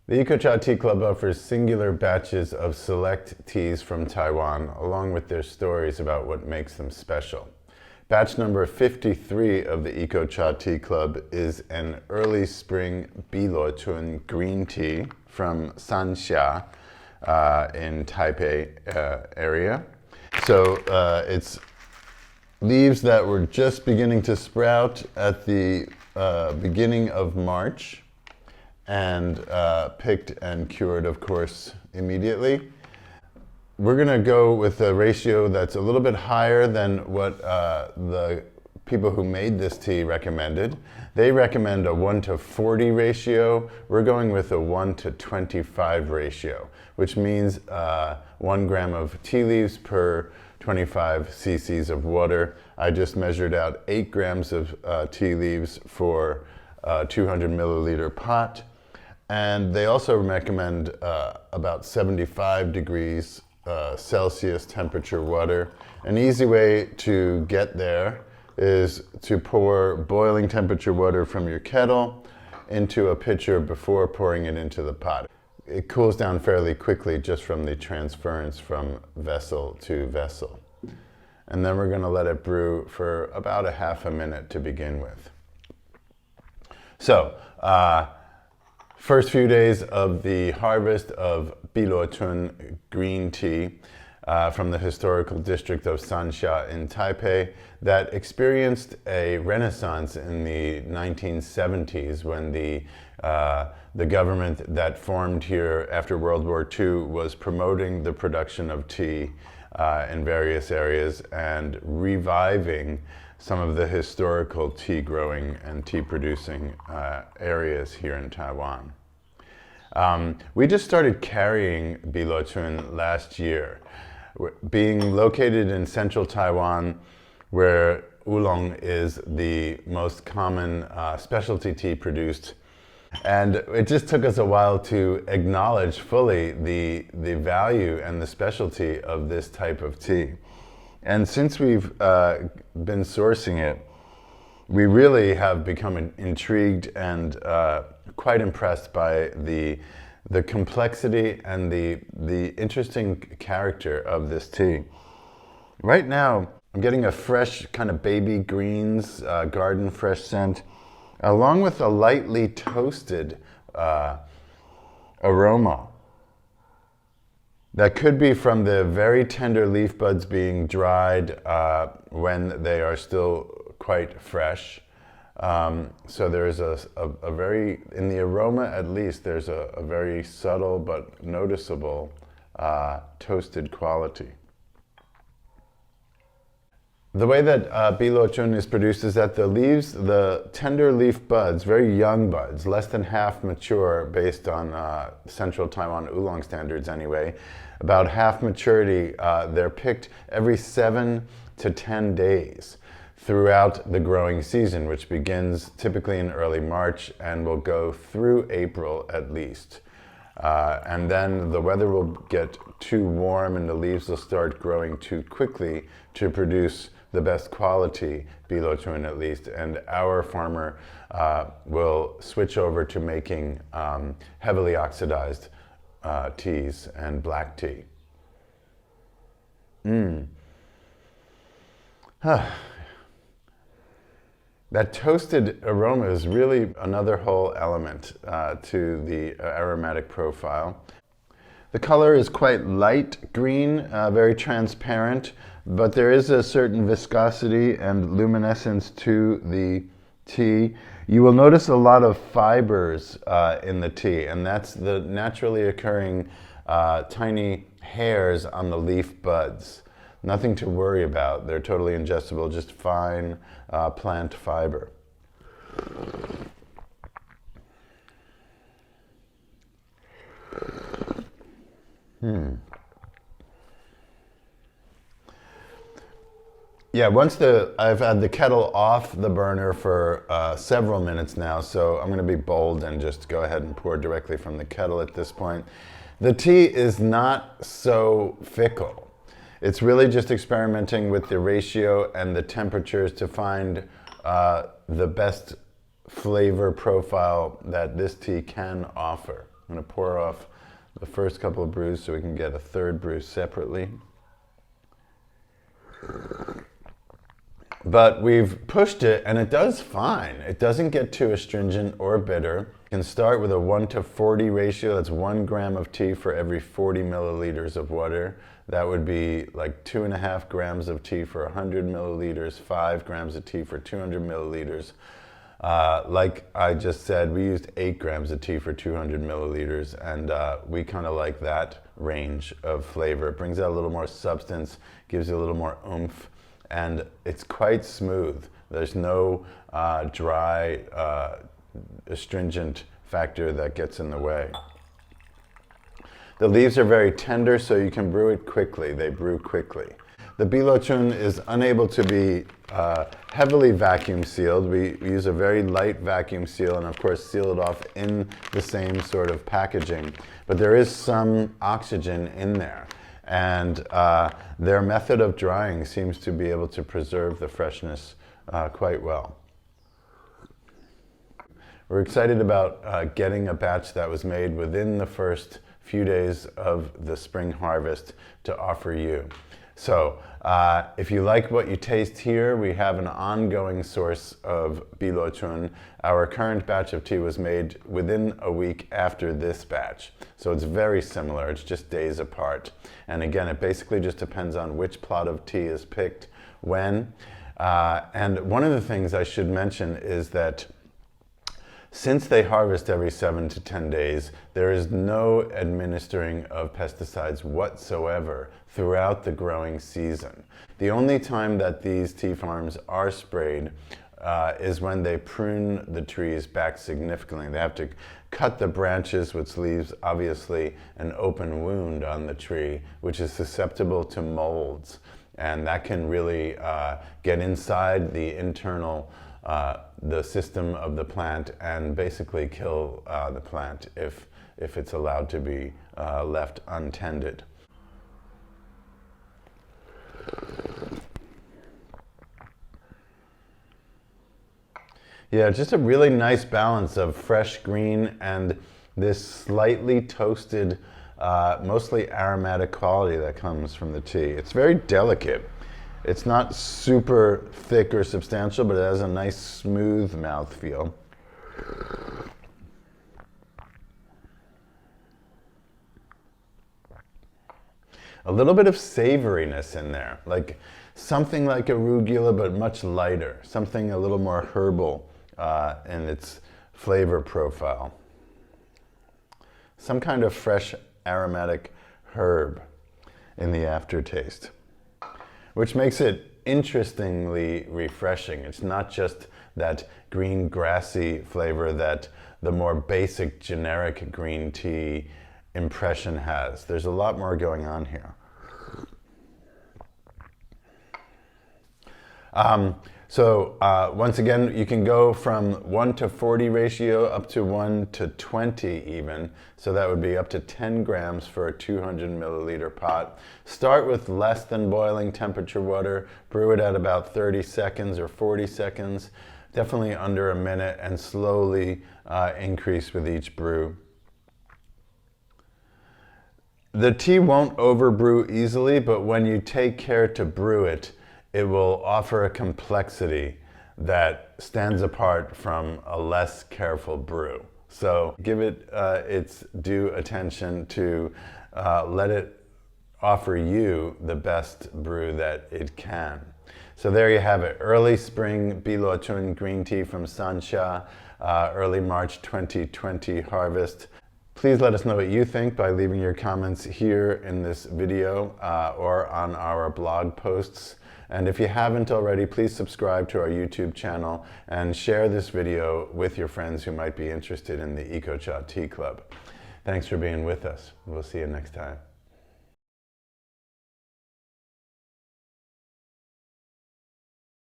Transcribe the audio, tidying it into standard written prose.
The EcoChat Tea Club offers singular batches of select teas from Taiwan, along with their stories about what makes them special. Batch number 53 of the EcoChat Tea Club is an early spring Luo Chun Green Tea from Sanxia in Taipei area. So it's leaves that were just beginning to sprout at the beginning of March, and picked and cured, of course, immediately. We're gonna go with a ratio that's a little bit higher than what the people who made this tea recommended. They recommend a 1:40 ratio. We're going with a 1:25 ratio, which means 1 gram of tea leaves per 25 cc's of water. I just measured out 8 grams of tea leaves for a 200 milliliter pot. And they also recommend about 75 degrees Celsius temperature water. An easy way to get there is to pour boiling temperature water from your kettle into a pitcher before pouring it into the pot. It cools down fairly quickly just from the transference from vessel to vessel. And then we're going to let it brew for about a half a minute to begin with. So, first few days of the harvest of Luo Chun Green Tea from the historical district of Sanxia in Taipei that experienced a renaissance in the 1970s when the government that formed here after World War II was promoting the production of tea in various areas and reviving some of the historical tea growing and tea producing areas here in Taiwan. We just started carrying Luo Chun last year. Being located in central Taiwan, where oolong is the most common specialty tea produced, and it just took us a while to acknowledge fully the value and the specialty of this type of tea. And since we've been sourcing it, we really have become intrigued and quite impressed by the complexity and the interesting character of this tea. Right now, I'm getting a fresh kind of baby greens, garden fresh scent, along with a lightly toasted aroma. That could be from the very tender leaf buds being dried when they are still quite fresh. So there's a very, in the aroma at least, there's a very subtle but noticeable toasted quality. The way that Luo Chun is produced is that the leaves, the tender leaf buds, very young buds, less than half mature based on central Taiwan oolong standards anyway, about half maturity, they're picked every 7 to 10 days throughout the growing season, which begins typically in early March and will go through April at least. And then the weather will get too warm and the leaves will start growing too quickly to produce the best quality Luo Chun at least, and our farmer will switch over to making heavily oxidized teas and black tea. That toasted aroma is really another whole element to the aromatic profile. The color is quite light green, very transparent, but there is a certain viscosity and luminescence to the tea. You will notice a lot of fibers in the tea, and that's the naturally occurring tiny hairs on the leaf buds. Nothing to worry about. They're totally ingestible, just fine plant fiber. Yeah, I've had the kettle off the burner for several minutes now, so I'm going to be bold and just go ahead and pour directly from the kettle at this point. The tea is not so fickle. It's really just experimenting with the ratio and the temperatures to find the best flavor profile that this tea can offer. I'm going to pour off the first couple of brews so we can get a third brew separately. But we've pushed it and it does fine. It doesn't get too astringent or bitter. You can start with a 1:40 ratio. That's 1 gram of tea for every 40 milliliters of water. That would be like 2.5 grams of tea for 100 milliliters, 5 grams of tea for 200 milliliters. Like I just said, we used 8 grams of tea for 200 milliliters, and we kind of like that range of flavor. It brings out a little more substance, gives you a little more oomph, and it's quite smooth. There's no dry, astringent factor that gets in the way. The leaves are very tender, so you can brew it quickly. They brew quickly. The Luo Chun is unable to be heavily vacuum sealed. We use a very light vacuum seal and of course seal it off in the same sort of packaging. But there is some oxygen in there. And their method of drying seems to be able to preserve the freshness quite well. We're excited about getting a batch that was made within the first few days of the spring harvest to offer you. So if you like what you taste here, we have an ongoing source of Luo Chun. Our current batch of tea was made within a week after this batch. So it's very similar, it's just days apart. And again, it basically just depends on which plot of tea is picked, when. And one of the things I should mention is that since they harvest every 7 to 10 days, there is no administering of pesticides whatsoever throughout the growing season. The only time that these tea farms are sprayed is when they prune the trees back significantly. They have to cut the branches, which leaves obviously an open wound on the tree, which is susceptible to molds. And that can really get inside the internal the system of the plant and basically kill the plant if it's allowed to be left untended. Yeah, just a really nice balance of fresh green and this slightly toasted, mostly aromatic quality that comes from the tea. It's very delicate. It's not super thick or substantial, but it has a nice smooth mouthfeel. A little bit of savoriness in there, like something like arugula, but much lighter. Something a little more herbal in its flavor profile. Some kind of fresh aromatic herb in the aftertaste, which makes it interestingly refreshing. It's not just that green grassy flavor that the more basic generic green tea impression has. There's a lot more going on here. Once again, you can go from 1:40 ratio up to 1:20 even. So that would be up to 10 grams for a 200 milliliter pot. Start with less than boiling temperature water. Brew it at about 30 seconds or 40 seconds. Definitely under a minute, and slowly increase with each brew. The tea won't overbrew easily, but when you take care to brew it, it will offer a complexity that stands apart from a less careful brew. So give it its due attention to let it offer you the best brew that it can. So there you have it, early spring Luo Chun Green Tea from Sansha, early March 2020 harvest. Please let us know what you think by leaving your comments here in this video or on our blog posts. And if you haven't already, please subscribe to our YouTube channel and share this video with your friends who might be interested in the EcoChat Tea Club. Thanks for being with us. We'll see you next time.